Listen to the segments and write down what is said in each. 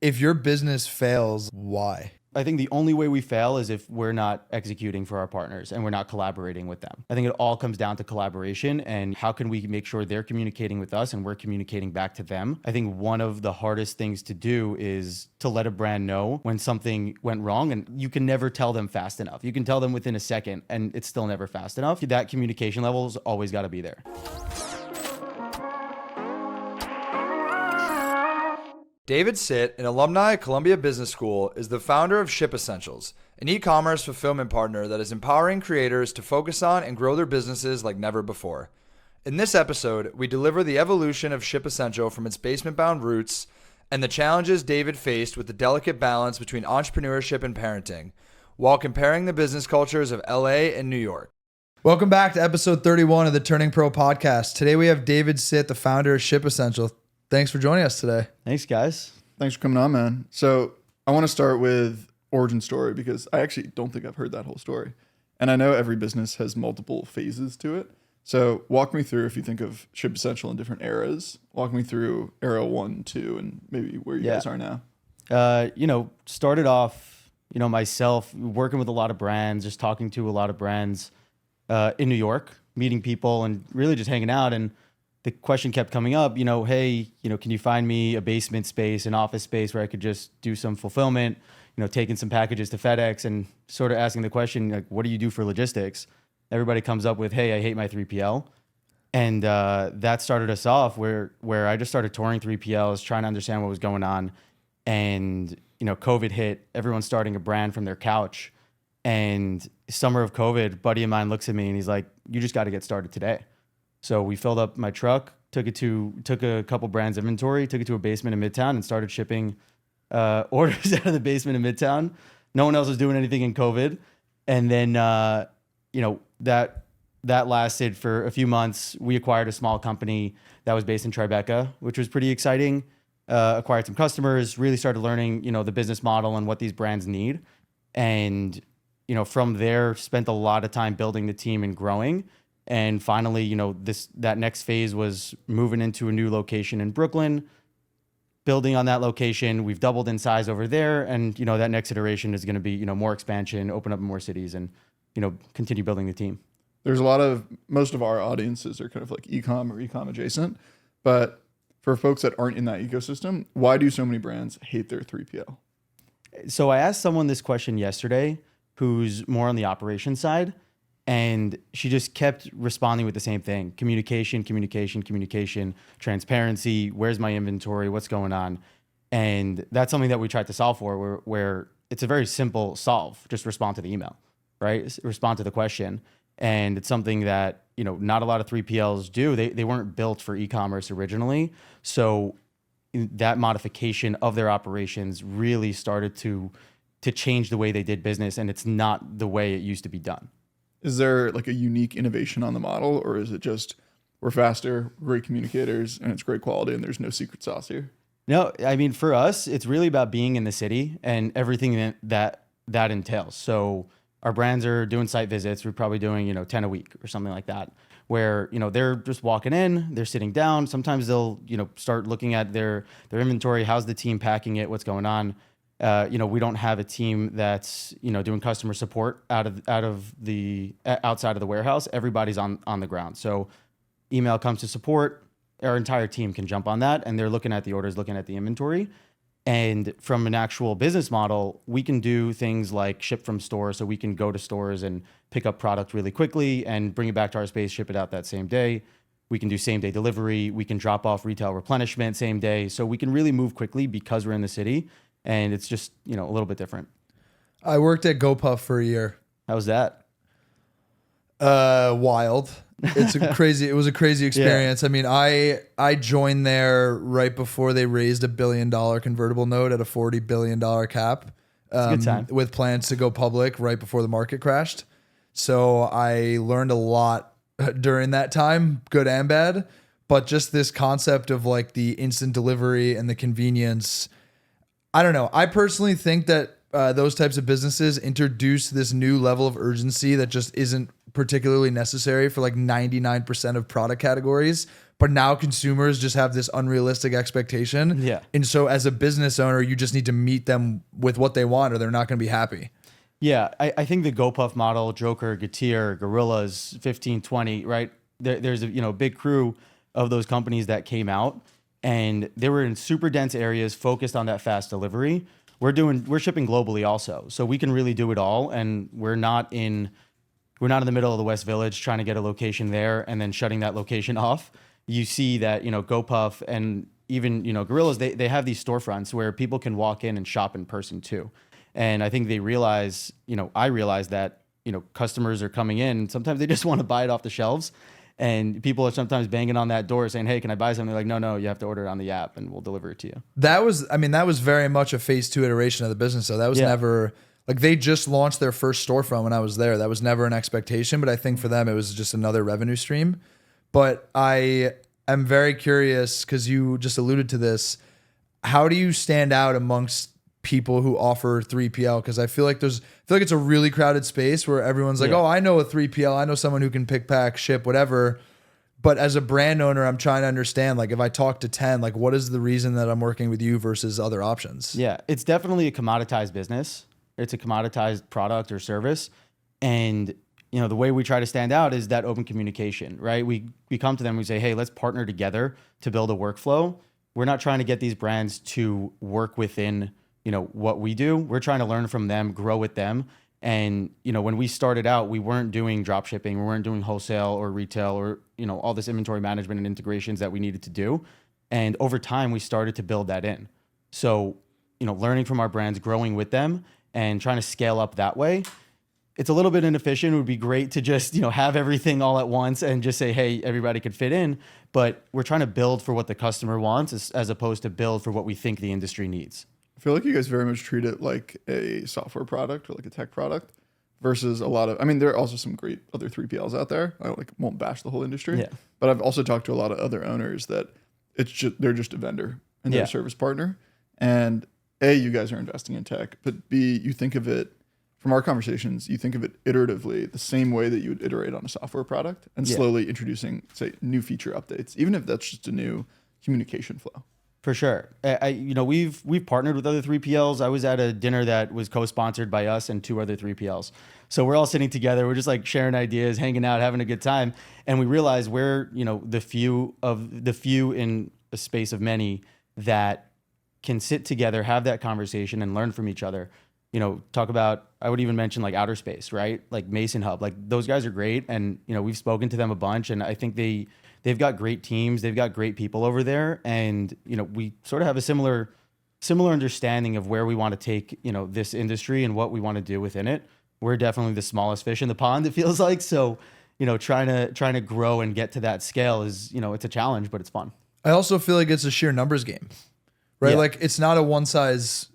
if your business fails, why? I think the only way we fail is if we're not executing for our partners and we're not collaborating with them. I think it all comes down to collaboration and how can we make sure they're communicating with us and we're communicating back to them. I think one of the hardest things to do is to let a brand know when something went wrong, and you can never tell them fast enough. You can tell them within a second and it's still never fast enough. That communication level's always got to be there. David Sitt, an alumni at Columbia Business School, is the founder of Ship Essentials, an e-commerce fulfillment partner that is empowering creators to focus on and grow their businesses like never before. In this episode, we deliver the evolution of Ship Essential from its basement-bound roots and the challenges David faced with the delicate balance between entrepreneurship and parenting, while comparing the business cultures of LA and New York. Welcome back to episode 31 of the Turning Pro podcast. Today we have David Sitt, the founder of Ship Essential. Thanks for joining us today. Thanks, guys. Thanks for coming on, man. So I want to start with origin story because I actually don't think I've heard that whole story. And I know every business has multiple phases to it. So walk me through, if you think of Ship Essential in different eras, walk me through era 1, 2, and maybe where you guys are now. Started off, myself working with a lot of brands, just talking to a lot of brands in New York, meeting people and really just hanging out. And the question kept coming up, hey, can you find me a basement space, an office space where I could just do some fulfillment, taking some packages to FedEx, and sort of asking the question, like, what do you do for logistics? Everybody comes up with, hey, I hate my 3PL. And that started us off where I just started touring 3PLs, trying to understand what was going on. And, COVID hit, everyone's starting a brand from their couch. And summer of COVID, a buddy of mine looks at me and he's like, you just got to get started today. So we filled up my truck, took a couple brands inventory, took it to a basement in Midtown and started shipping orders out of the basement in Midtown. No one else was doing anything in COVID. And then, that lasted for a few months. We acquired a small company that was based in Tribeca, which was pretty exciting. Acquired some customers, really started learning, the business model and what these brands need. And, from there, spent a lot of time building the team and growing. And finally, that next phase was moving into a new location in Brooklyn, building on that location. We've doubled in size over there. And, that next iteration is going to be, more expansion, open up in more cities and, continue building the team. There's most of our audiences are kind of like e-com or e-com adjacent. But for folks that aren't in that ecosystem, why do so many brands hate their 3PL? So I asked someone this question yesterday who's more on the operations side. And she just kept responding with the same thing: communication, transparency. Where's my inventory? What's going on? And that's something that we tried to solve for, where it's a very simple solve. Just respond to the email, right? Respond to the question. And it's something that, not a lot of 3PLs do. They weren't built for e-commerce originally. So that modification of their operations really started to change the way they did business. And it's not the way it used to be done. Is there like a unique innovation on the model, or is it just we're faster, great communicators, and it's great quality and there's no secret sauce here? No, I mean, for us, it's really about being in the city and everything that entails. So our brands are doing site visits. We're probably doing, 10 a week or something like that, where, they're just walking in, they're sitting down. Sometimes they'll, start looking at their inventory. How's the team packing it? What's going on? We don't have a team that's, doing customer support outside of the warehouse. Everybody's on the ground. So email comes to support, our entire team can jump on that, and they're looking at the orders, looking at the inventory. And from an actual business model, we can do things like ship from store. So we can go to stores and pick up product really quickly and bring it back to our space, ship it out that same day. We can do same day delivery. We can drop off retail replenishment same day. So we can really move quickly because we're in the city. And it's just, a little bit different. I worked at GoPuff for a year. How was that? Wild. It was a crazy experience. Yeah. I mean, I joined there right before they raised $1 billion convertible note at a $40 billion cap. It's a good time. With plans to go public right before the market crashed. So I learned a lot during that time, good and bad. But just this concept of like the instant delivery and the convenience, I don't know. I personally think that those types of businesses introduce this new level of urgency that just isn't particularly necessary for like 99% of product categories. but now consumers just have this unrealistic expectation. Yeah. And so as a business owner, you just need to meet them with what they want or they're not going to be happy. Yeah, I think the GoPuff model, Joker, Getir, Gorillas, 1520, right? There's a big crew of those companies that came out, and they were in super dense areas focused on that fast delivery. We're shipping globally also, so we can really do it all, and we're not in the middle of the West Village trying to get a location there and then shutting that location off. You see that GoPuff and even Gorillas, they have these storefronts where people can walk in and shop in person too. And I think they realize, I realize that, customers are coming in. Sometimes they just want to buy it off the shelves. And people are sometimes banging on that door saying, hey, can I buy something? They're like, no, you have to order it on the app and we'll deliver it to you. That was very much a phase 2 iteration of the business. So that was never like they just launched their first storefront when I was there. That was never an expectation, but I think for them, it was just another revenue stream. But I am very curious because you just alluded to this. How do you stand out amongst people who offer 3PL? Because I feel like it's a really crowded space where everyone's like, oh, I know a 3PL. I know someone who can pick, pack, ship, whatever. But as a brand owner, I'm trying to understand, like if I talk to 10, like what is the reason that I'm working with you versus other options? Yeah, it's definitely a commoditized business. It's a commoditized product or service. And the way we try to stand out is that open communication, right? We come to them, we say, hey, let's partner together to build a workflow. We're not trying to get these brands to work within what we do. We're trying to learn from them, grow with them. And, when we started out, we weren't doing drop shipping. We weren't doing wholesale or retail or, all this inventory management and integrations that we needed to do. And over time, we started to build that in. So, learning from our brands, growing with them and trying to scale up that way. It's a little bit inefficient. It would be great to just, have everything all at once and just say, hey, everybody could fit in. But we're trying to build for what the customer wants as opposed to build for what we think the industry needs. I feel like you guys very much treat it like a software product or like a tech product versus a lot of, there are also some great other 3PLs out there. I won't bash the whole industry, but I've also talked to a lot of other owners that they're just a vendor and they're a service partner. And A, you guys are investing in tech, but B, you think of it from our conversations, you think of it iteratively the same way that you would iterate on a software product and slowly introducing, say, new feature updates, even if that's just a new communication flow. For sure. We've partnered with other 3PLs. I was at a dinner that was co-sponsored by us and 2 other 3PLs. So we're all sitting together. We're just like sharing ideas, hanging out, having a good time. And we realize we're, the few in a space of many that can sit together, have that conversation and learn from each other. Talk about, I would even mention like outer space, right? Like Mason Hub, like those guys are great. And, we've spoken to them a bunch and I think they've got great teams. They've got great people over there. And, we sort of have a similar understanding of where we want to take, this industry and what we want to do within it. We're definitely the smallest fish in the pond, it feels like. So, trying to grow and get to that scale is, it's a challenge, but it's fun. I also feel like it's a sheer numbers game, right? Yeah. Like it's not a one size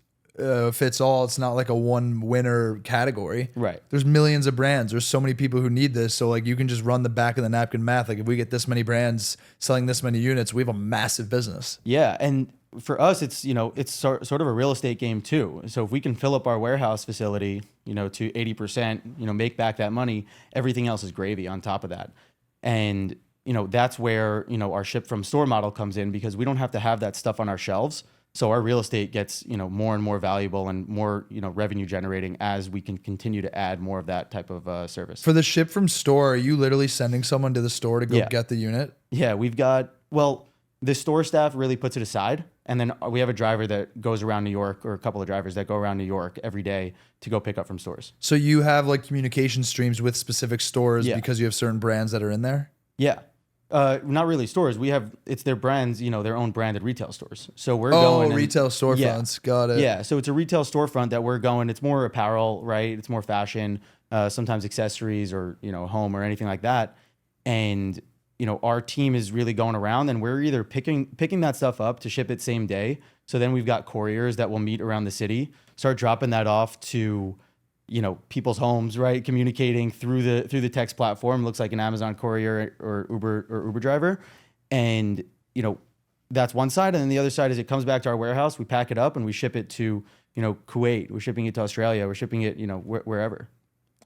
fits all. It's not like a one winner category. Right. There's millions of brands. There's so many people who need this. So like you can just run the back of the napkin math. Like if we get this many brands selling this many units, we have a massive business. Yeah. And for us, it's, it's sort of a real estate game too. So if we can fill up our warehouse facility, to 80%, make back that money, everything else is gravy on top of that. And, that's where, our ship from store model comes in because we don't have to have that stuff on our shelves. So our real estate gets, more and more valuable and more, revenue generating as we can continue to add more of that type of service. For the ship from store, are you literally sending someone to the store to go get the unit? Yeah, the store staff really puts it aside. And then we have a driver that goes around New York or a couple of drivers that go around New York every day to go pick up from stores. So you have like communication streams with specific stores because you have certain brands that are in there? Yeah. Not really stores. It's their brands, their own branded retail stores. So we're going. Oh, retail storefronts. Got it. Yeah. So it's a retail storefront that we're going. It's more apparel, right? It's more fashion, sometimes accessories or, home or anything like that. And, our team is really going around and we're either picking that stuff up to ship it same day. So then we've got couriers that will meet around the city, start dropping that off to, people's homes, right? Communicating through the text platform. Looks like an Amazon courier or Uber driver. And, that's one side. And then the other side is it comes back to our warehouse. We pack it up and we ship it to, Kuwait. We're shipping it to Australia. We're shipping it, wherever.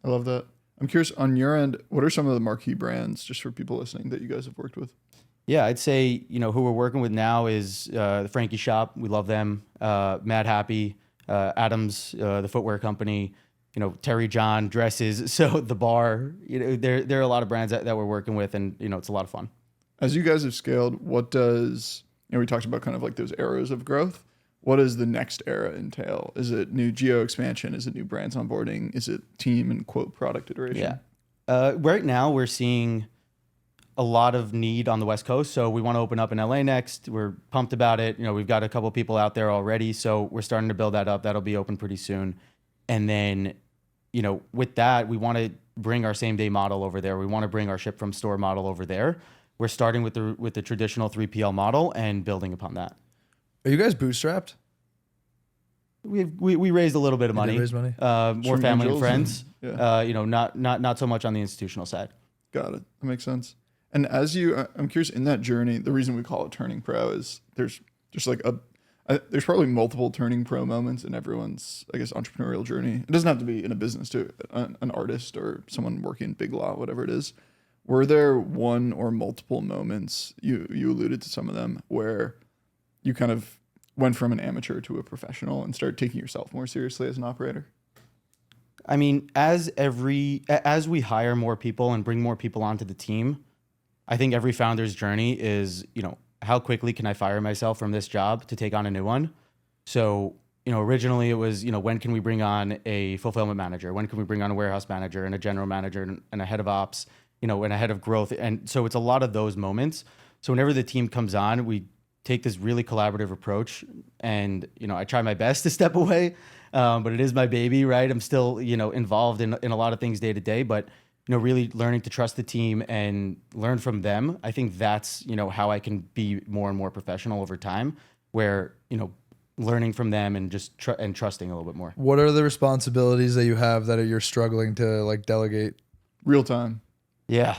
I love that. I'm curious on your end, what are some of the marquee brands just for people listening that you guys have worked with? Yeah, I'd say, who we're working with now is the Frankie Shop. We love them. Madhappy, Adams, the footwear company, Terry John dresses. So the bar, there are a lot of brands that we're working with, and, it's a lot of fun. As you guys have scaled, what does, we talked about kind of like those arrows of growth. What does the next era entail? Is it new geo expansion? Is it new brands onboarding? Is it team and quote product iteration? Yeah. Right now we're seeing a lot of need on the West Coast. So we want to open up in LA next. We're pumped about it. We've got a couple people out there already. So we're starting to build that up. That'll be open pretty soon. And then, with that, we want to bring our same day model over there. We want to bring our ship from store model over there. We're starting with the traditional 3PL model and building upon that. Are you guys bootstrapped? We raised a little bit of money. You did raise money? More family and friends. Yeah. Not so much on the institutional side. Got it. That makes sense. And I'm curious, in that journey, the reason we call it turning pro is there's just like there's probably multiple turning pro moments in everyone's, I guess, entrepreneurial journey. It doesn't have to be in a business too, an artist or someone working Big Law, whatever it is. Were there one or multiple moments, you alluded to some of them, where you kind of went from an amateur to a professional and started taking yourself more seriously as an operator? I mean, as we hire more people and bring more people onto the team, I think every founder's journey is, how quickly can I fire myself from this job to take on a new one? So, originally it was, when can we bring on a fulfillment manager? When can we bring on a warehouse manager and a general manager and a head of ops, and a head of growth? And so it's a lot of those moments. So whenever the team comes on, we take this really collaborative approach, and, I try my best to step away, but it is my baby, right? I'm still, involved in a lot of things day to day, but, really learning to trust the team and learn from them. I think that's, how I can be more and more professional over time, where, learning from them and just trusting a little bit more. What are the responsibilities that you have that you're struggling to like delegate? Real time. Yeah.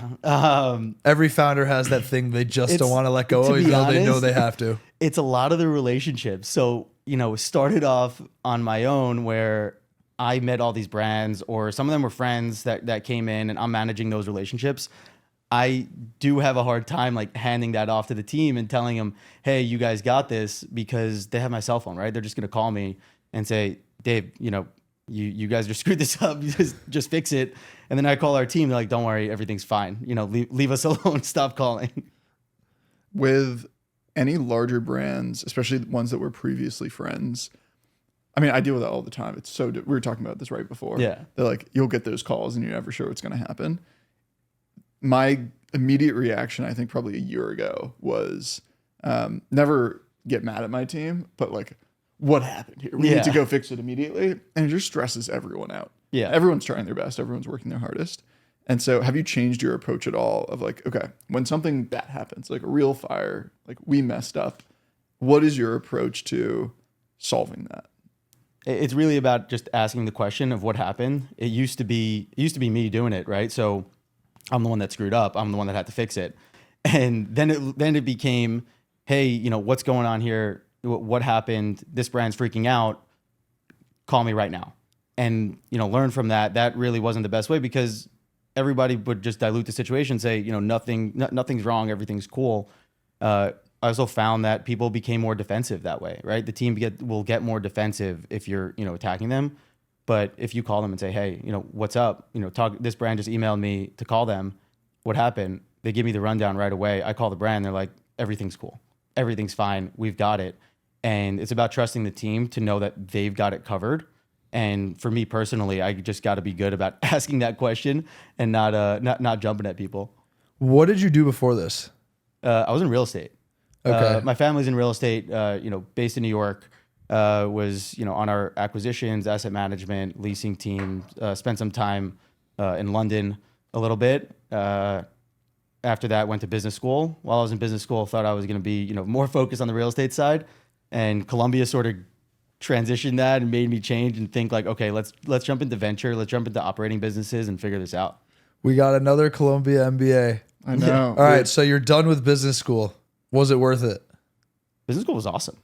Every founder has that thing they just don't want to let go of, even though they know they have to. It's a lot of the relationships. So, started off on my own where I met all these brands, or some of them were friends that came in, and I'm managing those relationships. I do have a hard time like handing that off to the team and telling them, hey, you guys got this, because they have my cell phone, right? They're just going to call me and say, Dave, you guys just screwed this up. You just fix it. And then I call our team. They're like, don't worry, everything's fine. Leave us alone. Stop calling. With any larger brands, especially ones that were previously friends, I mean, I deal with that all the time. It's we were talking about this right before. Yeah. They're like, you'll get those calls and you're never sure what's going to happen. My immediate reaction, I think probably a year ago, was never get mad at my team, but like, what happened here? We need to go fix it immediately. And it just stresses everyone out. Yeah. Everyone's trying their best. Everyone's working their hardest. And so have you changed your approach at all of like, okay, when something bad happens, like a real fire, like we messed up, what is your approach to solving that? It's really about just asking the question of what happened. It used to be me doing it, right? So I'm the one that screwed up. I'm the one that had to fix it. And then it became, hey, what's going on here? What happened? This brand's freaking out. Call me right now. And, learn from that. That really wasn't the best way, because everybody would just dilute the situation, say, nothing's wrong, everything's cool. I also found that people became more defensive that way, right? The team will get more defensive if you're, attacking them. But if you call them and say, hey, what's up? This brand just emailed me to call them. What happened? They give me the rundown right away. I call the brand. They're like, everything's cool. Everything's fine. We've got it. And it's about trusting the team to know that they've got it covered. And for me personally, I just got to be good about asking that question and not jumping at people. What did you do before this? I was in real estate. Okay. My family's in real estate, based in New York. Was on our acquisitions, asset management, leasing team. Spent some time in London a little bit. After that, went to business school. While I was in business school, thought I was going to be more focused on the real estate side. And Columbia sort of transitioned that and made me change and think like, okay, let's jump into venture, let's jump into operating businesses and figure this out. We got another Columbia MBA. I know. All right, so you're done with business school. Was it worth it? Business school was awesome.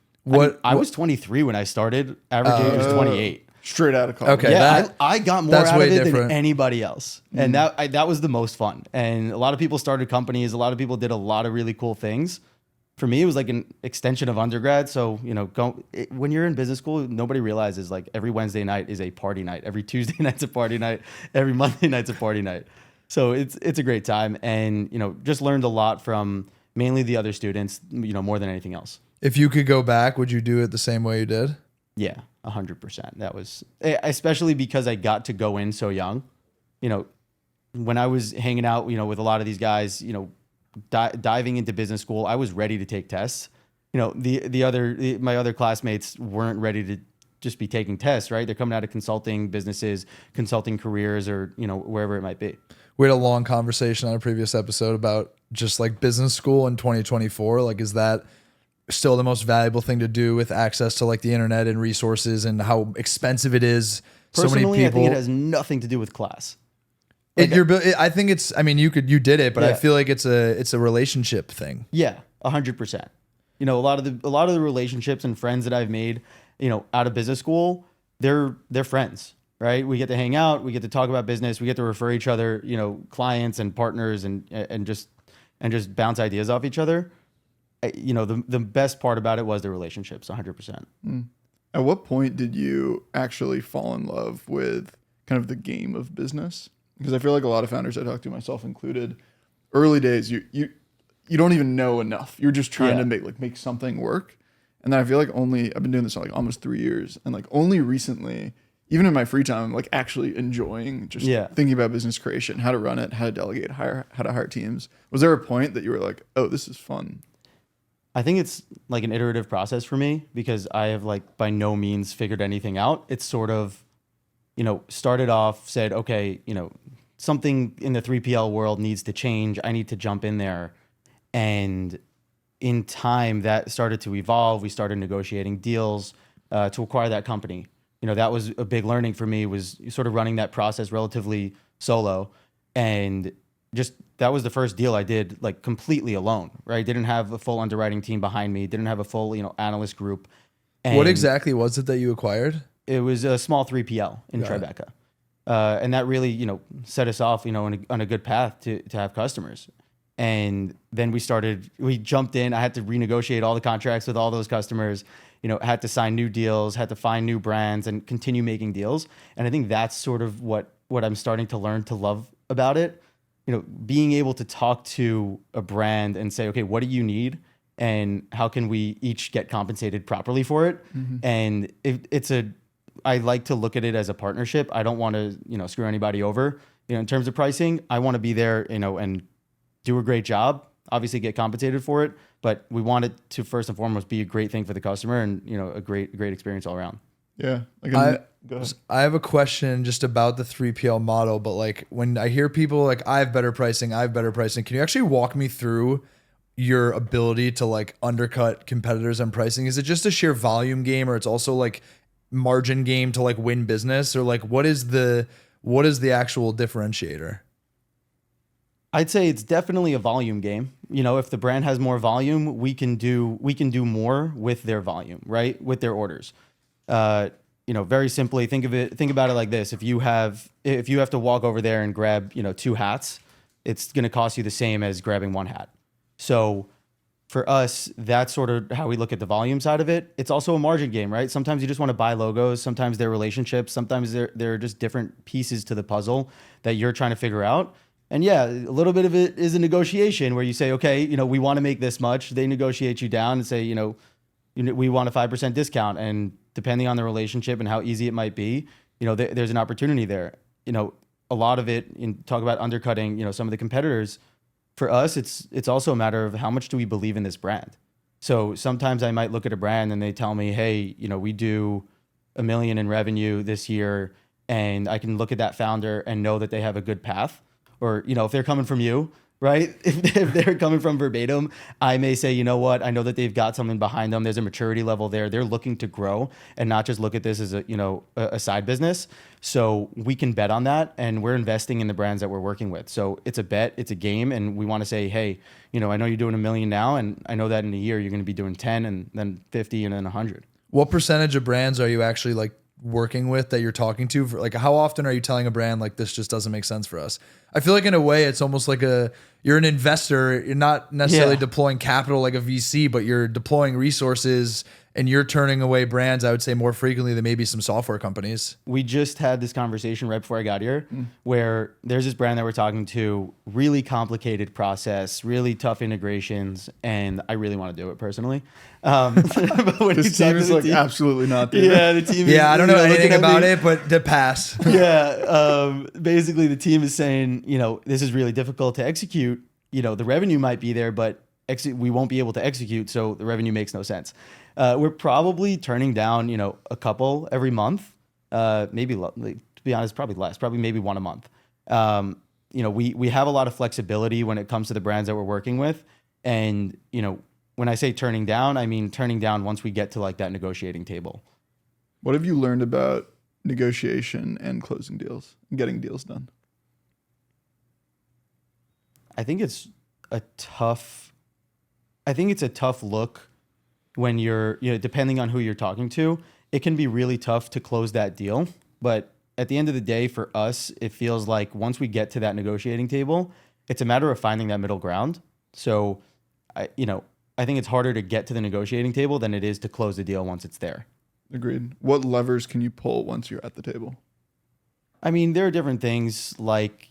I was 23 when I started. Average age was 28. Straight out of college. Okay. Yeah, that- I got more that's out way of it different. than anybody else, and that was the most fun. And a lot of people started companies. A lot of people did a lot of really cool things. For me, it was like an extension of undergrad. So when you're in business school, nobody realizes like every Wednesday night is a party night. Every Tuesday night's a party night. Every Monday night's a party night. So it's a great time, and just learned a lot from mainly the other students. More than anything else. If you could go back, would you do it the same way you did? Yeah, 100%. That was especially because I got to go in so young. When I was hanging out, with a lot of these guys, diving into business school, I was ready to take tests. My other classmates weren't ready to just be taking tests, right? They're coming out of consulting businesses, consulting careers, or wherever it might be. We had a long conversation on a previous episode about just like business school in 2024. Like, is that still the most valuable thing to do with access to like the internet and resources and how expensive it is? Personally, so many people. I think it has nothing to do with class. I think it's. I mean, you did it, but I Yeah. feel like it's a relationship thing. Yeah, 100%. A lot of the relationships and friends that I've made, out of business school, they're friends, right? We get to hang out, we get to talk about business, we get to refer each other, clients and partners, and just bounce ideas off each other. The best part about it was the relationships, 100%. At what point did you actually fall in love with kind of the game of business? Because I feel like a lot of founders I talk to, myself included, early days, you don't even know enough. You're just trying to make something work. And then I feel like I've been doing this for like almost 3 years, and like only recently, even in my free time, I'm like actually enjoying just thinking about business creation, how to run it, how to delegate, how to hire teams. Was there a point that you were like, oh, this is fun? I think it's like an iterative process for me, because I have like by no means figured anything out. It's sort of, started off, said, okay, something in the 3PL world needs to change. I need to jump in there. And in time that started to evolve. We started negotiating deals to acquire that company. That was a big learning for me, was sort of running that process relatively solo. And just that was the first deal I did like completely alone, right? Didn't have a full underwriting team behind me, didn't have a full, analyst group. And What exactly was it that you acquired? it was a small 3PL in Tribeca. And that really, set us off, on a good path to have customers. And then we jumped in. I had to renegotiate all the contracts with all those customers, had to sign new deals, had to find new brands and continue making deals. And I think that's sort of what I'm starting to learn to love about it. Being able to talk to a brand and say, okay, what do you need? And how can we each get compensated properly for it? Mm-hmm. And I like to look at it as a partnership. I don't want to, screw anybody over, in terms of pricing. I want to be there, and do a great job, obviously get compensated for it, but we want it to first and foremost be a great thing for the customer and, a great experience all around. Yeah. Go ahead. I have a question just about the 3PL model, but like when I hear people like, I have better pricing, can you actually walk me through your ability to like undercut competitors on pricing? Is it just a sheer volume game, or it's also like margin game to like win business, or like what is the actual differentiator? I'd say it's definitely a volume game. If the brand has more volume, we can do more with their volume, right? With their orders. Very simply, think about it like this. If you have to walk over there and grab, 2 hats, it's going to cost you the same as grabbing 1 hat. So for us, that's sort of how we look at the volume side of it. It's also a margin game, right? Sometimes you just want to buy logos. Sometimes they're relationships. Sometimes they're just different pieces to the puzzle that you're trying to figure out. And yeah, a little bit of it is a negotiation where you say, okay, we want to make this much. They negotiate you down and say, we want a 5% discount. And depending on the relationship and how easy it might be, there's an opportunity there. A lot of it, talk about undercutting, some of the competitors. For us, it's also a matter of how much do we believe in this brand. So sometimes I might look at a brand and they tell me, hey, we do $1 million in revenue this year, and I can look at that founder and know that they have a good path. Or, if they're coming from you, right? If they're coming from Verbatim, I may say, you know what? I know that they've got something behind them. There's a maturity level there. They're looking to grow and not just look at this as a side business. So we can bet on that, and we're investing in the brands that we're working with. So it's a bet, it's a game, and we want to say, hey, I know you're doing $1 million now, and I know that in a year you're going to be doing 10 and then 50 and then 100. What percentage of brands are you actually like working with that you're talking to? For, like, how often are you telling a brand like this just doesn't make sense for us? I feel like in a way it's almost like you're an investor. You're not necessarily deploying capital like a VC, but you're deploying resources and you're turning away brands, I would say, more frequently than maybe some software companies. We just had this conversation right before I got here where there's this brand that we're talking to, really complicated process, really tough integrations, and I really want to do it personally. But when This team is like absolutely not there. Yeah, the team is, Yeah, I don't know anything looking at about me. it, but to pass. Basically the team is saying, this is really difficult to execute. The revenue might be there, but we won't be able to execute, so the revenue makes no sense. We're probably turning down, a couple every month. Maybe, to be honest, probably less, probably maybe one a month. We have a lot of flexibility when it comes to the brands that we're working with. And, when I say turning down, I mean turning down once we get to like that negotiating table. What have you learned about negotiation and closing deals and getting deals done? I think it's a tough look when you're, depending on who you're talking to, it can be really tough to close that deal. But at the end of the day, for us, it feels like once we get to that negotiating table, it's a matter of finding that middle ground. So, I think it's harder to get to the negotiating table than it is to close the deal once it's there. Agreed. What levers can you pull once you're at the table? I mean, there are different things like,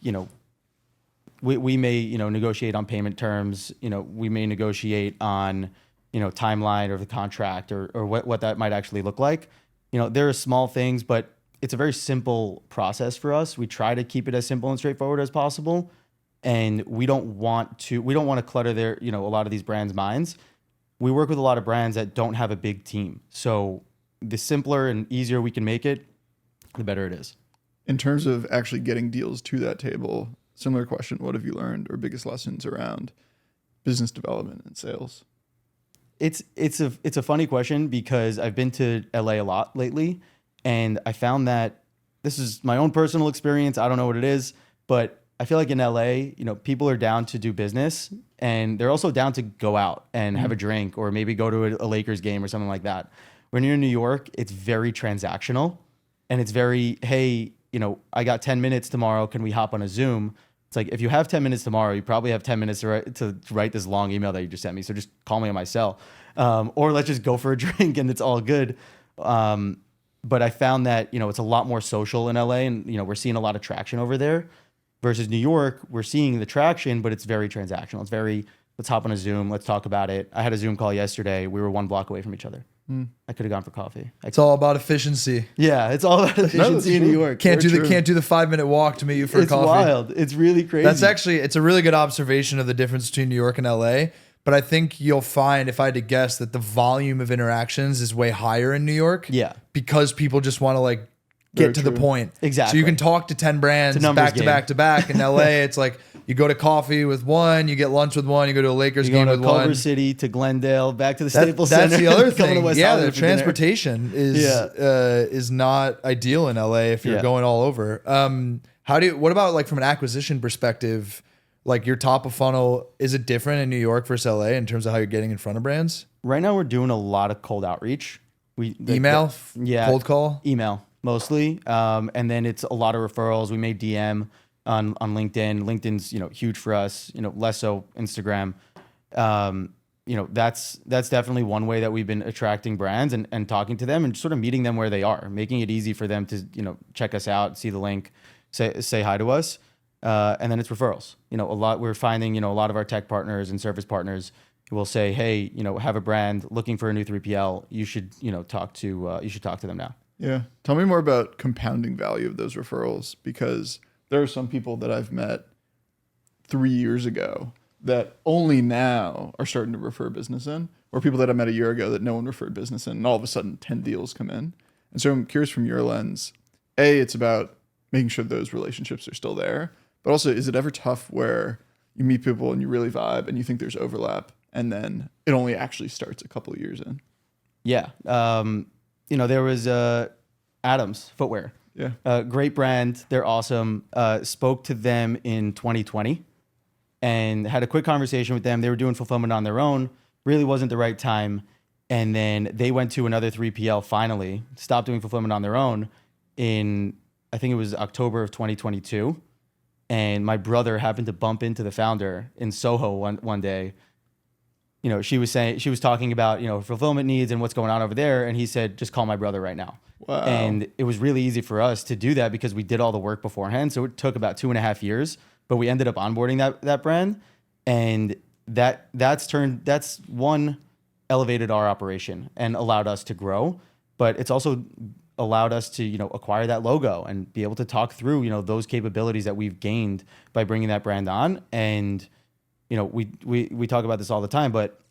we may, negotiate on payment terms, we may negotiate on, timeline or the contract or what that might actually look like. There are small things, but it's a very simple process for us. We try to keep it as simple and straightforward as possible. And we don't want to clutter their, a lot of these brands' minds. We work with a lot of brands that don't have a big team. So the simpler and easier we can make it, the better it is. In terms of actually getting deals to that table, similar question, what have you learned or biggest lessons around business development and sales? It's a funny question because I've been to LA a lot lately, and I found that this is my own personal experience. I don't know what it is, but I feel like in LA, people are down to do business, and they're also down to go out and have a drink or maybe go to a Lakers game or something like that. When you're in New York, it's very transactional, and it's very, hey, I got 10 minutes tomorrow. Can we hop on a Zoom? It's like, if you have 10 minutes tomorrow, you probably have 10 minutes to write this long email that you just sent me. So just call me on my cell. Or let's just go for a drink and it's all good. But I found that, it's a lot more social in LA, and, we're seeing a lot of traction over there versus New York. We're seeing the traction, but it's very transactional. It's very, let's hop on a Zoom. Let's talk about it. I had a Zoom call yesterday. We were 1 block away from each other. I could have gone for coffee. It's all about efficiency. Yeah, it's all about efficiency in New York. Can't do the 5-minute walk to meet you for a coffee. It's wild. It's really crazy. It's a really good observation of the difference between New York and LA. But I think you'll find, if I had to guess, that the volume of interactions is way higher in New York. Yeah. Because people just want to get to the point. Exactly. So you can talk to 10 brands back to back to back. In LA, it's like you go to coffee with one, you get lunch with one, you go to a Lakers game with one. Culver City to Glendale, back to the Staples Center. That's the other thing. Yeah, the Hollywood transportation is not ideal in LA if you're going all over. What about from an acquisition perspective? Like your top of funnel, is it different in New York versus LA in terms of how you're getting in front of brands? Right now, we're doing a lot of cold outreach. Email, cold call, email mostly, and then it's a lot of referrals. We may DM on LinkedIn. LinkedIn's huge for us. Less so Instagram. That's definitely one way that we've been attracting brands and talking to them and sort of meeting them where they are, making it easy for them to check us out, see the link, say hi to us. And then it's referrals. We're finding, a lot of our tech partners and service partners will say, hey, have a brand looking for a new 3PL. You should, talk to them now. Yeah. Tell me more about compounding value of those referrals, because there are some people that I've met 3 years ago that only now are starting to refer business in, or people that I met a year ago that no one referred business in, and all of a sudden 10 deals come in. And so I'm curious from your lens, it's about making sure those relationships are still there. But also, is it ever tough where you meet people and you really vibe and you think there's overlap, and then it only actually starts a couple of years in? Yeah. There was Adams Footwear. Yeah. Great brand. They're awesome. Spoke to them in 2020 and had a quick conversation with them. They were doing fulfillment on their own. Really wasn't the right time. And then they went to another 3PL finally, stopped doing fulfillment on their own in, I think it was October of 2022. And my brother happened to bump into the founder in Soho one day. You know, she was talking about, you know, fulfillment needs and what's going on over there. And he said, just call my brother right now. Wow. And it was really easy for us to do that because we did all the work beforehand. So it took about 2.5 years, but we ended up onboarding that brand. And that's one elevated our operation and allowed us to grow, but it's also allowed us to, you know, acquire that logo and be able to talk through, you know, those capabilities that we've gained by bringing that brand on. And, you know, we talk about this all the time, but,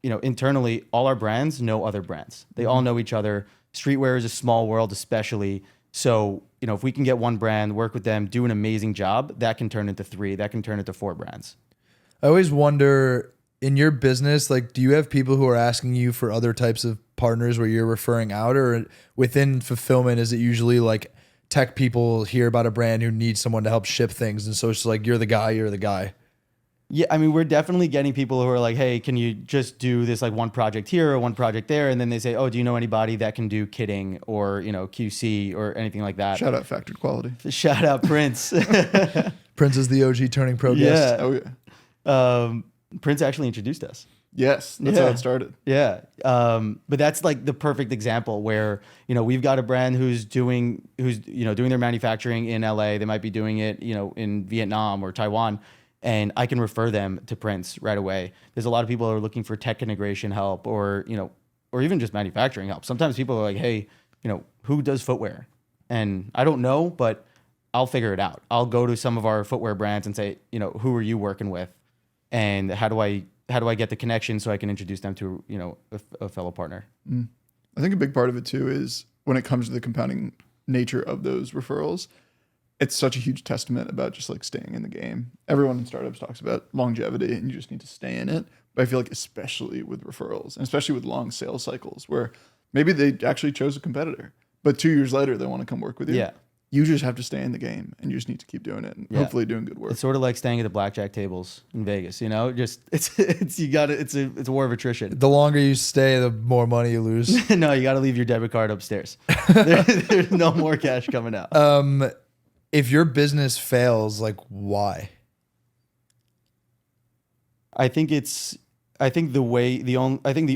you know, internally, all our brands know other brands. They all know each other. Streetwear is a small world, especially. So, you know, if we can get one brand, work with them, do an amazing job, that can turn into 3, that can turn into 4 brands. I always wonder, in your business, like, do you have people who are asking you for other types of partners where you're referring out, or within fulfillment, is it usually like tech people hear about a brand who needs someone to help ship things, and so it's like, you're the guy? Yeah, I mean, we're definitely getting people who are like, hey, can you just do this like one project here or one project there? And then they say, oh, do you know anybody that can do kitting or, you know, QC or anything like that? Shout out Factored Quality. Shout out Prince. Prince is the OG Turning Pro guest. Oh yeah. Prince actually introduced us. Yes, that's how it started. Yeah. But that's like the perfect example where, you know, we've got a brand who's doing their manufacturing in LA. They might be doing it, you know, in Vietnam or Taiwan. And I can refer them to Prince right away. There's a lot of people who are looking for tech integration help, or, you know, or even just manufacturing help. Sometimes people are like, hey, you know, who does footwear? And I don't know, but I'll figure it out. I'll go to some of our footwear brands and say, you know, who are you working with? And how do I get the connection so I can introduce them to, you know, a fellow partner? I think a big part of it too is when it comes to the compounding nature of those referrals, it's such a huge testament about just like staying in the game. Everyone in startups talks about longevity and you just need to stay in it. But I feel like especially with referrals and especially with long sales cycles where maybe they actually chose a competitor, but 2 years later they want to come work with you. Yeah. You just have to stay in the game and you just need to keep doing it and hopefully doing good work. It's sort of like staying at the blackjack tables in Vegas, you know, just it's a war of attrition. The longer you stay, the more money you lose. No, you got to leave your debit card upstairs. There's no more cash coming out. If your business fails, like, why? I think the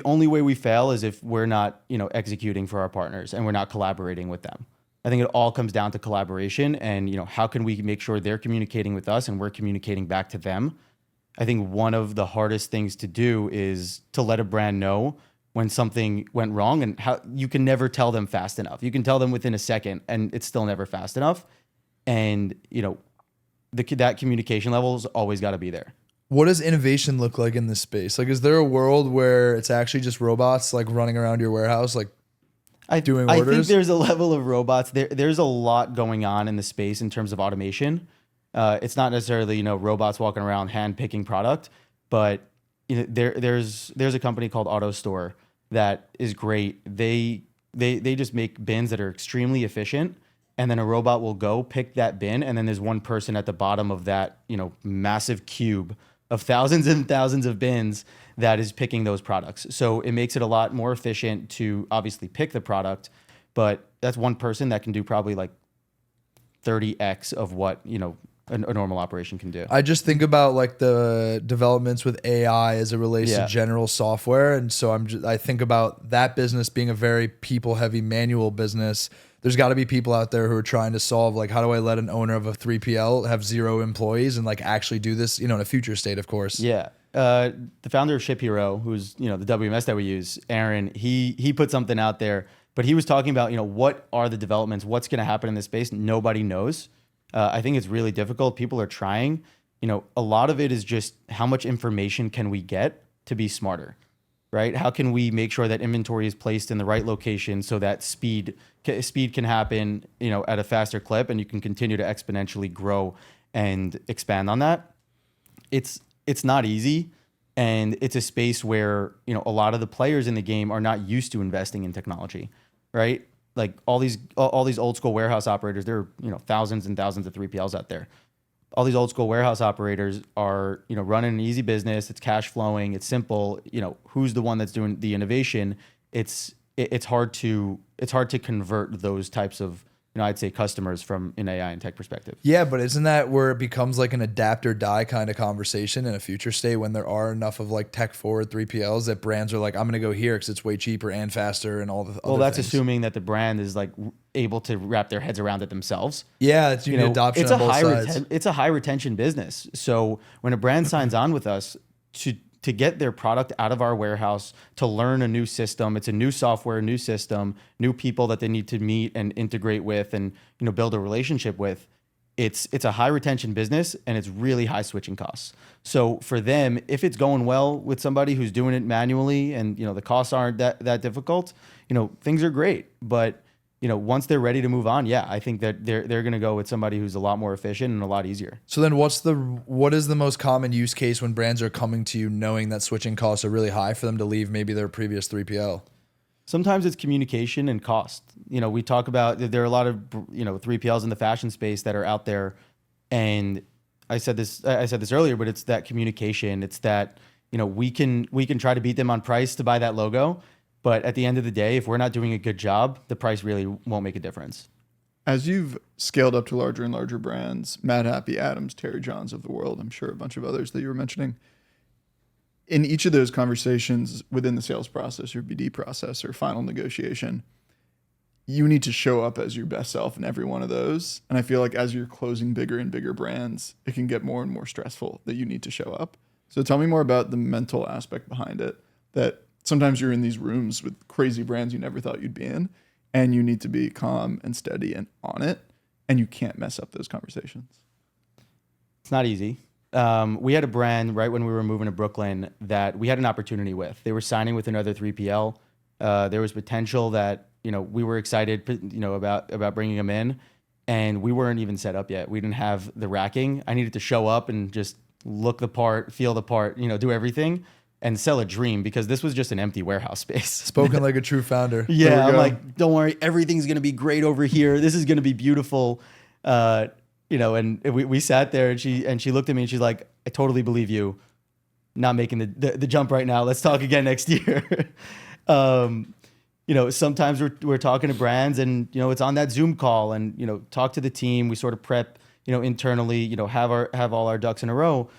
only way we fail is if we're not, you know, executing for our partners and we're not collaborating with them. I think it all comes down to collaboration and, you know, how can we make sure they're communicating with us and we're communicating back to them? I think one of the hardest things to do is to let a brand know when something went wrong, and how you can never tell them fast enough. You can tell them within a second and it's still never fast enough. And, you know, that communication level has always got to be there. What does innovation look like in this space? Like, is there a world where it's actually just robots like running around your warehouse, like doing orders? I think there's a level of robots. There's a lot going on in the space in terms of automation. It's not necessarily, you know, robots walking around hand picking product, but, you know, there's a company called AutoStore that is great. They just make bins that are extremely efficient. And then a robot will go pick that bin, and then there's one person at the bottom of that, you know, massive cube of thousands and thousands of bins that is picking those products. So it makes it a lot more efficient to obviously pick the product, but that's one person that can do probably like 30x of what, you know, a normal operation can do. I just think about like the developments with AI as it relates to general software, and so I think about that business being a very people-heavy manual business. There's got to be people out there who are trying to solve, like, how do I let an owner of a 3PL have 0 employees and like actually do this, you know, in a future state, of course. Yeah. The founder of Ship Hero, who's, you know, the WMS that we use, Aaron, he put something out there, but he was talking about, you know, what are the developments? What's going to happen in this space? Nobody knows. I think it's really difficult. People are trying. You know, a lot of it is just how much information can we get to be smarter, right? How can we make sure that inventory is placed in the right location so that speed can happen, you know, at a faster clip, and you can continue to exponentially grow and expand on that. It's not easy, and it's a space where, you know, a lot of the players in the game are not used to investing in technology, right? Like all these old school warehouse operators, there are, you know, thousands and thousands of 3PLs out there. all these old school warehouse operators are, running an easy business. It's cash flowing. It's simple. Who's the one that's doing the innovation? It's hard to convert those types of, I'd say customers from an AI and tech perspective. Yeah, but isn't that where it becomes like an adapt or die kind of conversation in a future state when there are enough of like tech forward 3PLs that brands are like, I'm going to go here because it's way cheaper and faster and all the Well, other that's things. assuming that the brand is like able to wrap their heads around it themselves. Yeah, it's unit adoption it's on a both high sides. it's a high retention business. So when a brand signs on with us to get their product out of our warehouse, to learn a new system, it's a new software, new system, new people that they need to meet and integrate with and build a relationship with. It's a high retention business and it's really high switching costs. So for them, if it's going well with somebody who's doing it manually and the costs aren't that difficult, things are great. But once they're ready to move on, yeah, I think that they're going to go with somebody who's a lot more efficient and a lot easier. So then what is the most common use case when brands are coming to you knowing that switching costs are really high for them to leave maybe their previous 3PL? Sometimes it's communication and cost. We talk about there are a lot of 3PLs in the fashion space that are out there, and I said this earlier, but it's that communication. It's that we can try to beat them on price to buy that logo, but at the end of the day, if we're not doing a good job, the price really won't make a difference. As you've scaled up to larger and larger brands, Madhappy, Adams, Terry Johns of the world, I'm sure a bunch of others that you were mentioning, in each of those conversations within the sales process, your BD process or final negotiation, you need to show up as your best self in every one of those. And I feel like as you're closing bigger and bigger brands, it can get more and more stressful that you need to show up. So tell me more about the mental aspect behind it, that sometimes you're in these rooms with crazy brands you never thought you'd be in, and you need to be calm and steady and on it, and you can't mess up those conversations. It's not easy. We had a brand right when we were moving to Brooklyn that we had an opportunity with. They were signing with another 3PL. There was potential that we were excited about bringing them in, and we weren't even set up yet. We didn't have the racking. I needed to show up and just look the part, feel the part, do everything and sell a dream, because this was just an empty warehouse space. Spoken like a true founder. Yeah, I'm like, don't worry, everything's gonna be great over here. This is gonna be beautiful. And we sat there and she looked at me and she's like, I totally believe you. Not making the jump right now. Let's talk again next year. Sometimes we're talking to brands and it's on that Zoom call and talk to the team. We sort of prep internally. Have all our ducks in a row.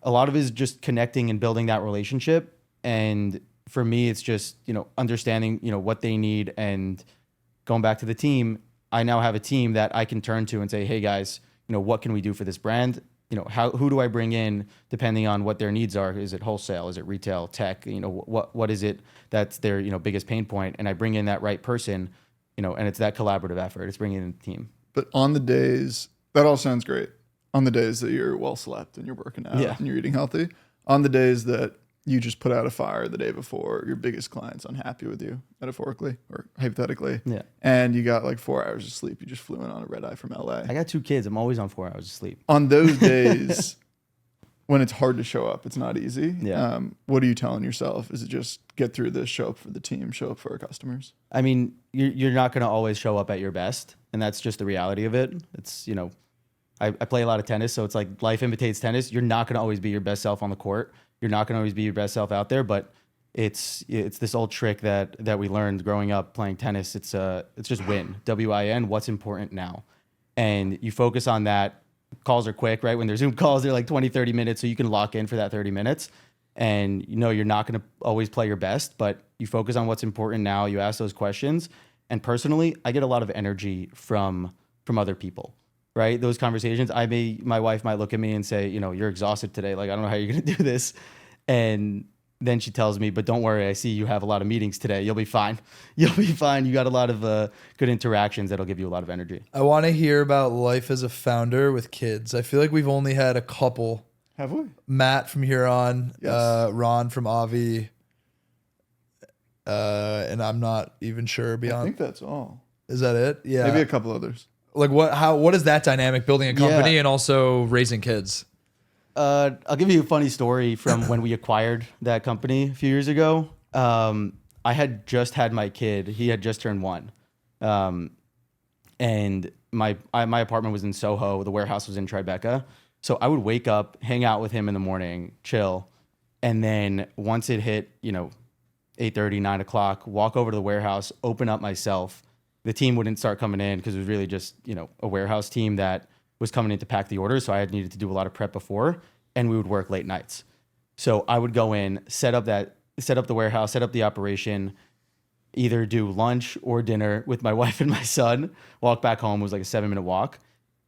A lot of it is just connecting and building that relationship. And for me, it's just understanding what they need and going back to the team. I now have a team that I can turn to and say, hey guys, what can we do for this brand? Who do I bring in depending on what their needs are? Is it wholesale? Is it retail, tech? What is it that's their biggest pain point? And I bring in that right person, and it's that collaborative effort. It's bringing in the team. But on the days, that all sounds great. On the days that you're well slept and you're working out and you're eating healthy, on the days that you just put out a fire the day before, your biggest client's unhappy with you, metaphorically or hypothetically, and you got like 4 hours of sleep. You just flew in on a red eye from LA. I got 2 kids. I'm always on 4 hours of sleep. On those days when it's hard to show up, it's not easy. Yeah. What are you telling yourself? Is it just get through this, show up for the team, show up for our customers? I mean, you're not going to always show up at your best, and that's just the reality of it. It's, I play a lot of tennis, so it's like life imitates tennis. You're not going to always be your best self on the court. You're not going to always be your best self out there, but it's this old trick that we learned growing up playing tennis. It's just win, WIN, what's important now. And you focus on that. Calls are quick, right? When there's Zoom calls, they're like 20, 30 minutes, so you can lock in for that 30 minutes. And you're not going to always play your best, but you focus on what's important now. You ask those questions. And personally, I get a lot of energy from other people. Right? Those conversations, my wife might look at me and say, you're exhausted today. Like, I don't know how you're going to do this. And then she tells me, but don't worry. I see you have a lot of meetings today. You'll be fine. You'll be fine. You got a lot of good interactions that'll give you a lot of energy. I want to hear about life as a founder with kids. I feel like we've only had a couple. Have we? Matt from here on, Yes. Ron from Avi, and I'm not even sure I beyond. think that's all. Is that it? Yeah. Maybe a couple others. Like what is that dynamic, building a company and also raising kids? I'll give you a funny story from when we acquired that company a few years ago. I had just had my kid. He had just turned 1. And my apartment was in Soho. The warehouse was in Tribeca. So I would wake up, hang out with him in the morning, chill. And then once it hit, 8:30, 9 o'clock, walk over to the warehouse, open up myself. The team wouldn't start coming in because it was really just, a warehouse team that was coming in to pack the orders. So I had needed to do a lot of prep before, and we would work late nights. So I would go in, set up the warehouse, set up the operation, either do lunch or dinner with my wife and my son, walk back home. It was like a 7-minute walk.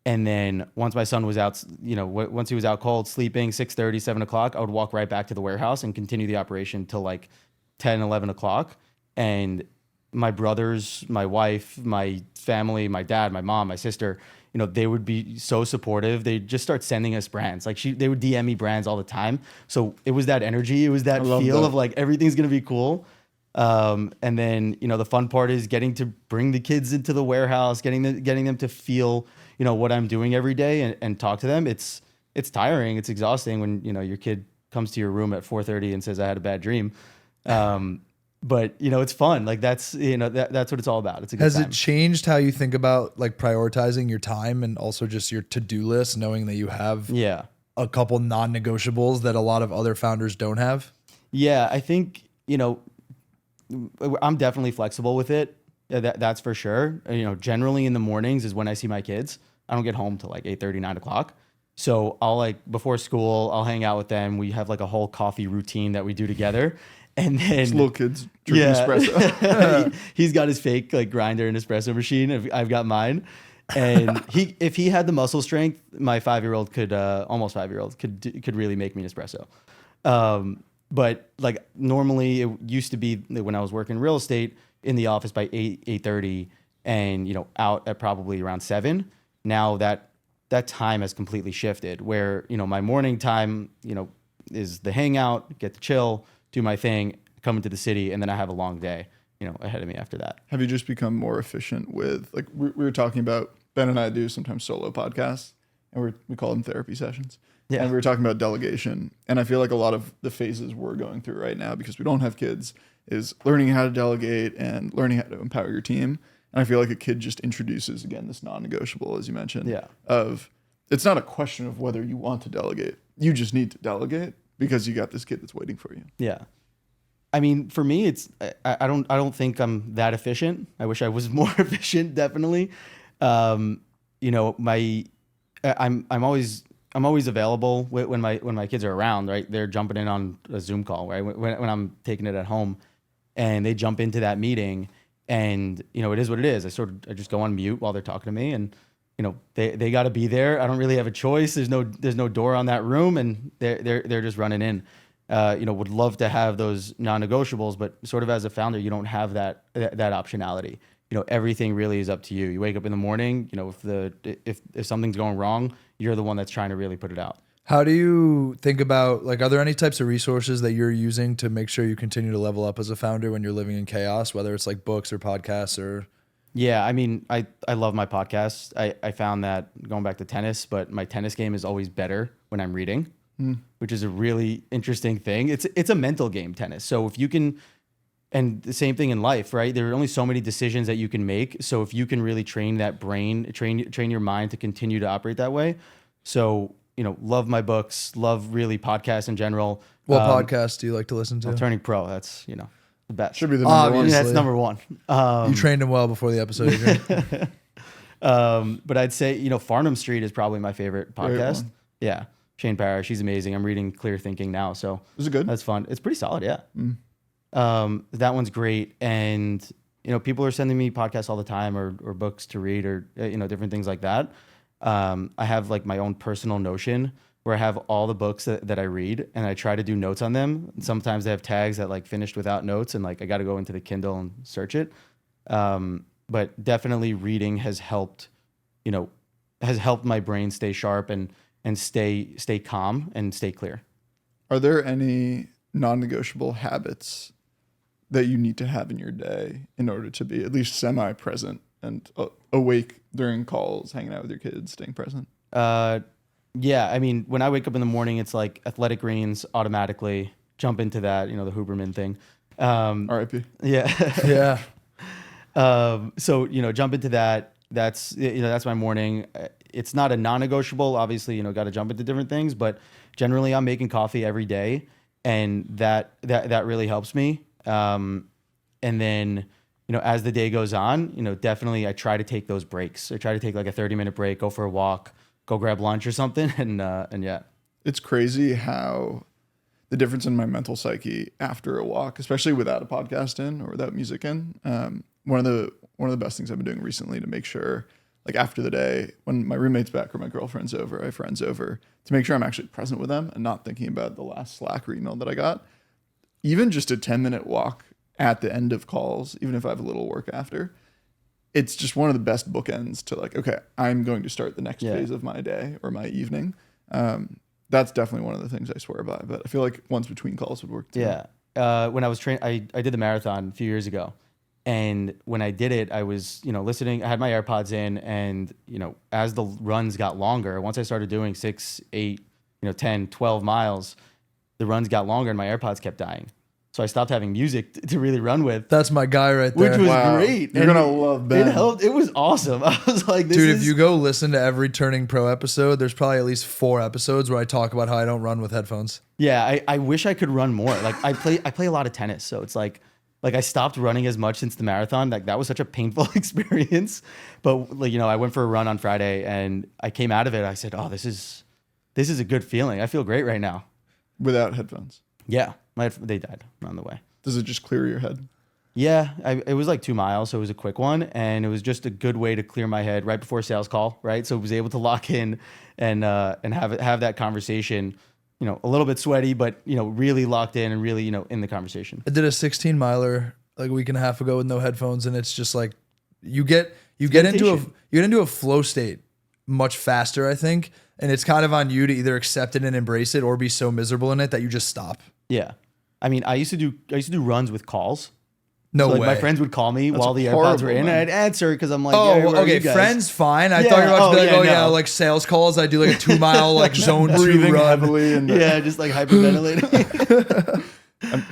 And then once my son was out, once he was out cold, sleeping, 6:30, 7 o'clock, I would walk right back to the warehouse and continue the operation till like 10, 11 o'clock. And my brothers, my wife, my family, my dad, my mom, my sister, they would be so supportive. They'd just start sending us brands. Like they would DM me brands all the time. So it was that energy. It was that feel of like, everything's going to be cool. And then, the fun part is getting to bring the kids into the warehouse, getting them to feel, what I'm doing every day and talk to them. It's tiring. It's exhausting when, your kid comes to your room at 4:30 and says, I had a bad dream. But it's fun. Like that's what it's all about. It's a good time. Has it changed how you think about like prioritizing your time and also just your to-do list, knowing that you have a couple non-negotiables that a lot of other founders don't have? Yeah, I think, I'm definitely flexible with it. That's for sure. Generally in the mornings is when I see my kids. I don't get home till like 8:30, 9 o'clock. So I'll before school, I'll hang out with them. We have like a whole coffee routine that we do together. And then Just little kids drinking espresso. He's got his fake like grinder and espresso machine. I've got mine. And if he had the muscle strength, my 5-year-old almost 5-year-old could really make me an espresso. But like normally it used to be when I was working real estate in the office by 8:30 and, out at probably around 7. Now that time has completely shifted where, my morning time, is the hangout, get to chill, do my thing, come into the city, and then I have a long day, ahead of me after that. Have you just become more efficient with, like, we were talking about, Ben and I do sometimes solo podcasts, and we call them therapy sessions. Yeah. And we were talking about delegation. And I feel like a lot of the phases we're going through right now, because we don't have kids, is learning how to delegate and learning how to empower your team. And I feel like a kid just introduces, again, this non-negotiable, as you mentioned, of it's not a question of whether you want to delegate. You just need to delegate because you got this kid that's waiting for you. Yeah. I mean, for me, I don't think I'm that efficient. I wish I was more efficient, definitely. I'm always available when my kids are around, right? They're jumping in on a Zoom call, right? When I'm taking it at home and they jump into that meeting and, it is what it is. I just go on mute while they're talking to me and, they got to be there. I don't really have a choice. There's no door on that room and they're just running in. Would love to have those non-negotiables, but sort of as a founder, you don't have that optionality. Everything really is up to you. You wake up in the morning, if something's going wrong, you're the one that's trying to really put it out. How do you think about, like, are there any types of resources that you're using to make sure you continue to level up as a founder when you're living in chaos, whether it's like books or podcasts or? Yeah, I mean, I love my podcast. I found that going back to tennis, but my tennis game is always better when I'm reading, which is a really interesting thing. It's a mental game, tennis. So if you can, and the same thing in life, right? There are only so many decisions that you can make. So if you can really train that brain, train your mind to continue to operate that way. So, love my books, love really podcasts in general. What podcasts do you like to listen to? Turning Pro. That's, the best. Should be the number one. Yeah, that's number one. You trained him well before the episode. But I'd say, Farnham Street is probably my favorite podcast. Yeah. Shane Parrish, she's amazing. I'm reading Clear Thinking now. So is it good? That's fun. It's pretty solid. Yeah. That one's great. And, people are sending me podcasts all the time or books to read or, different things like that. I have like my own personal Notion where I have all the books that I read and I try to do notes on them. And sometimes they have tags that like finished without notes and like I got to go into the Kindle and search it. But definitely reading has helped my brain stay sharp and stay calm and stay clear. Are there any non-negotiable habits that you need to have in your day in order to be at least semi-present and awake during calls, hanging out with your kids, staying present? Yeah, I mean, when I wake up in the morning, it's like athletic greens automatically jump into that, the Huberman thing. RIP. Yeah. Yeah. So, jump into that, that's that's my morning. It's not a non-negotiable. Obviously, got to jump into different things, but generally I'm making coffee every day, and that really helps me. And then as the day goes on, definitely I try to take those breaks. I try to take like a 30-minute break, go for a walk, go grab lunch or something, and yeah. It's crazy how the difference in my mental psyche after a walk, especially without a podcast in or without music in. One of the best things I've been doing recently to make sure, like after the day, when my roommate's back or my girlfriend's over, I have friends over, to make sure I'm actually present with them and not thinking about the last Slack or email that I got. Even just a 10-minute walk at the end of calls, even if I have a little work after, it's just one of the best bookends to like, okay, I'm going to start the next phase of my day or my evening. That's definitely one of the things I swear by, but I feel like once between calls would work too. Yeah. When I was trained, I did the marathon a few years ago. And when I did it, I was, listening, I had my AirPods in, and, as the runs got longer, once I started doing 6, 8, 10, 12 miles, the runs got longer and my AirPods kept dying. So I stopped having music to really run with. That's my guy right there. Which was great. You're going to love Ben. It helped. It was awesome. I was like, Dude, if you go listen to every Turning Pro episode, there's probably at least 4 episodes where I talk about how I don't run with headphones. Yeah, I wish I could run more. Like I play a lot of tennis, so it's like I stopped running as much since the marathon. Like that was such a painful experience. But like, I went for a run on Friday and I came out of it. I said, "Oh, this is a good feeling. I feel great right now." Without headphones. Yeah, they died on the way. Does it just clear your head? Yeah, it was like 2 miles, so it was a quick one, and it was just a good way to clear my head right before sales call, right? So I was able to lock in and have that conversation, a little bit sweaty, but really locked in and really in the conversation. I did a 16 miler like a week and a half ago with no headphones, and it's just like you get into a flow state much faster, I think, and it's kind of on you to either accept it and embrace it or be so miserable in it that you just stop. Yeah, I mean, I used to do runs with calls. No so, way. My friends would call me while the horrible, AirPods were in, man. and I'd answer because I'm like, Oh, yeah, where are okay. you guys? Friends, fine. I Yeah, thought you were about to be like, no. like sales calls. I do like a 2 mile like zone 2 Breathing run. heavily. And Yeah, just like hyperventilating.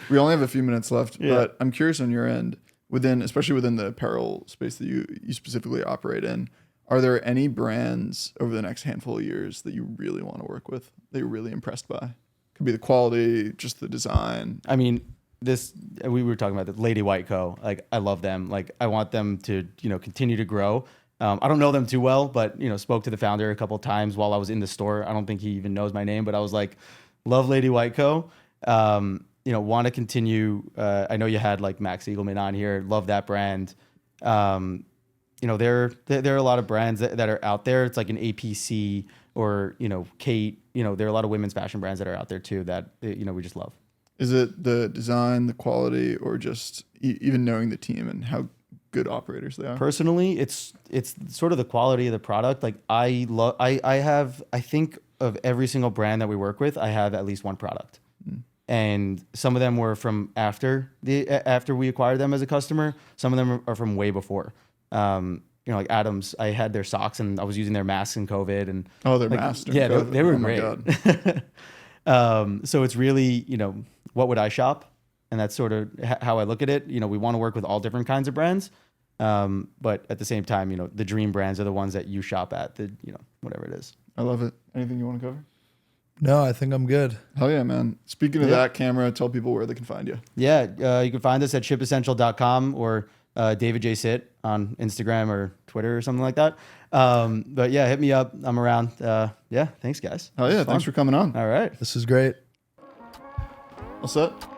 we only have a few minutes left, Yeah. but I'm curious on your end, especially within the apparel space that you specifically operate in, are there any brands over the next handful of years that you really want to work with, that you're really impressed by? Could be the quality, just the design. I mean, we were talking about the Lady White Co. Like, I love them. Like, I want them to, continue to grow. I don't know them too well, but, spoke to the founder a couple of times while I was in the store. I don't think he even knows my name, but I was like, love Lady White Co. Want to continue. I know you had like Max Eagleman on here. Love that brand. There are a lot of brands that are out there. It's like an APC or, Kate, there are a lot of women's fashion brands that are out there too that, we just love. Is it the design, the quality, or just even knowing the team and how good operators they are? Personally, it's sort of the quality of the product. Like I think of every single brand that we work with, I have at least one product. And some of them were from after we acquired them as a customer. Some of them are from way before. Like Adams, I had their socks and I was using their masks in COVID. And their masks. Yeah, they were oh my great. God. So it's really, what would I shop? And that's sort of how I look at it. We want to work with all different kinds of brands. But at the same time, the dream brands are the ones that you shop at, whatever it is. I love it. Anything you want to cover? No, I think I'm good. Hell yeah, man. Speaking of that camera, tell people where they can find you. Yeah, you can find us at shipessential.com or David J. Sitt on Instagram or Twitter or something like that. But yeah, hit me up. I'm around. Thanks, guys. Hell yeah, thanks for coming on. All right. This is great. All set?